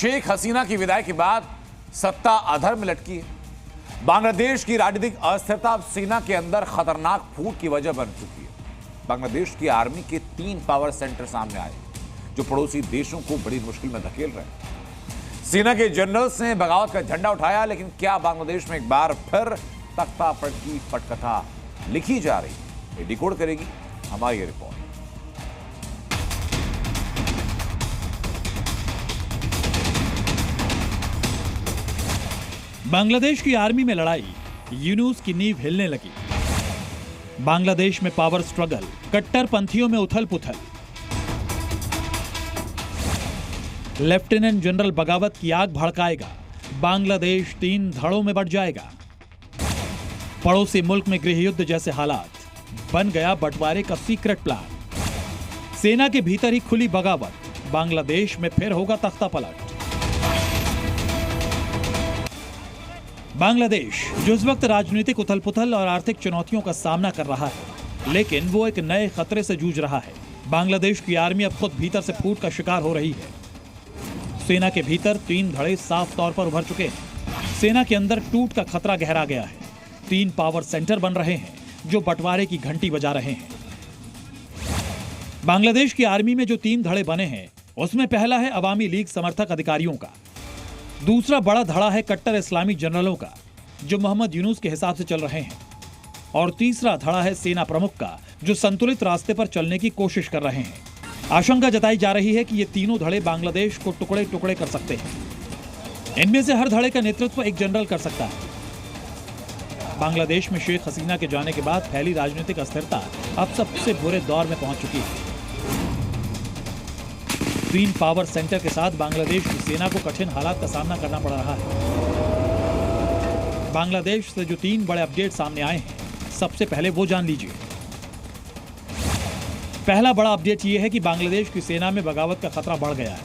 शेख हसीना की विदाई के बाद सत्ता अधर में लटकी है। बांग्लादेश की राजनीतिक अस्थिरता अब सेना के अंदर खतरनाक फूट की वजह बन चुकी है। बांग्लादेश की आर्मी के 3 पावर सेंटर सामने आए जो पड़ोसी देशों को बड़ी मुश्किल में धकेल रहे हैं। सेना के जनरल्स ने बगावत का झंडा उठाया, लेकिन क्या बांग्लादेश में एक बार फिर तख्ता पलट की पटकथा लिखी जा रही है? ये डिकोड करेगी हमारी ये रिपोर्ट। बांग्लादेश की आर्मी में लड़ाई, यूनुस की नींव हिलने लगी। बांग्लादेश में पावर स्ट्रगल, कट्टरपंथियों में उथल पुथल। लेफ्टिनेंट जनरल बगावत की आग भड़काएगा, बांग्लादेश 3 धड़ों में बढ़ जाएगा। पड़ोसी मुल्क में गृह युद्ध जैसे हालात, बन गया बंटवारे का सीक्रेट प्लान। सेना के भीतर ही खुली बगावत, बांग्लादेश में फिर होगा तख्ता पलट। बांग्लादेश जो इस वक्त राजनीतिक उथल पुथल और आर्थिक चुनौतियों का सामना कर रहा है, लेकिन वो एक नए खतरे से जूझ रहा है। बांग्लादेश की आर्मी अब खुद भीतर से फूट का शिकार हो रही है। सेना के भीतर 3 धड़े साफ तौर पर उभर चुके हैं। सेना के अंदर टूट का खतरा गहरा गया है। 3 पावर सेंटर बन रहे हैं जो बंटवारे की घंटी बजा रहे हैं। बांग्लादेश की आर्मी में जो 3 धड़े बने हैं, उसमें पहला है अवामी लीग समर्थक अधिकारियों का। दूसरा बड़ा धड़ा है कट्टर इस्लामी जनरलों का जो मोहम्मद यूनुस के हिसाब से चल रहे हैं। और तीसरा धड़ा है सेना प्रमुख का जो संतुलित रास्ते पर चलने की कोशिश कर रहे हैं। आशंका जताई जा रही है कि ये तीनों धड़े बांग्लादेश को टुकड़े टुकड़े कर सकते हैं। इनमें से हर धड़े का नेतृत्व एक जनरल कर सकता है। बांग्लादेश में शेख हसीना के जाने के बाद फैली राजनीतिक अस्थिरता अब सबसे बुरे दौर में पहुंच चुकी है। 3 पावर सेंटर के साथ बांग्लादेश की सेना को कठिन हालात का सामना करना पड़ रहा है। बांग्लादेश से जो 3 बड़े अपडेट सामने आए हैं, सबसे पहले वो जान लीजिए। पहला बड़ा अपडेट यह है कि बांग्लादेश की सेना में बगावत का खतरा बढ़ गया है।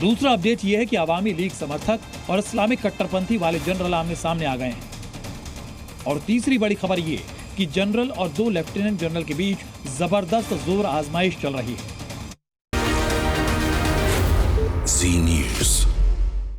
दूसरा अपडेट यह है कि अवामी लीग समर्थक और इस्लामिक कट्टरपंथी वाले जनरल आमने सामने आ गए हैं। और तीसरी बड़ी खबर यह कि जनरल और 2 लेफ्टिनेंट जनरल के बीच जबरदस्त जोर आजमाइश चल रही है। Z News.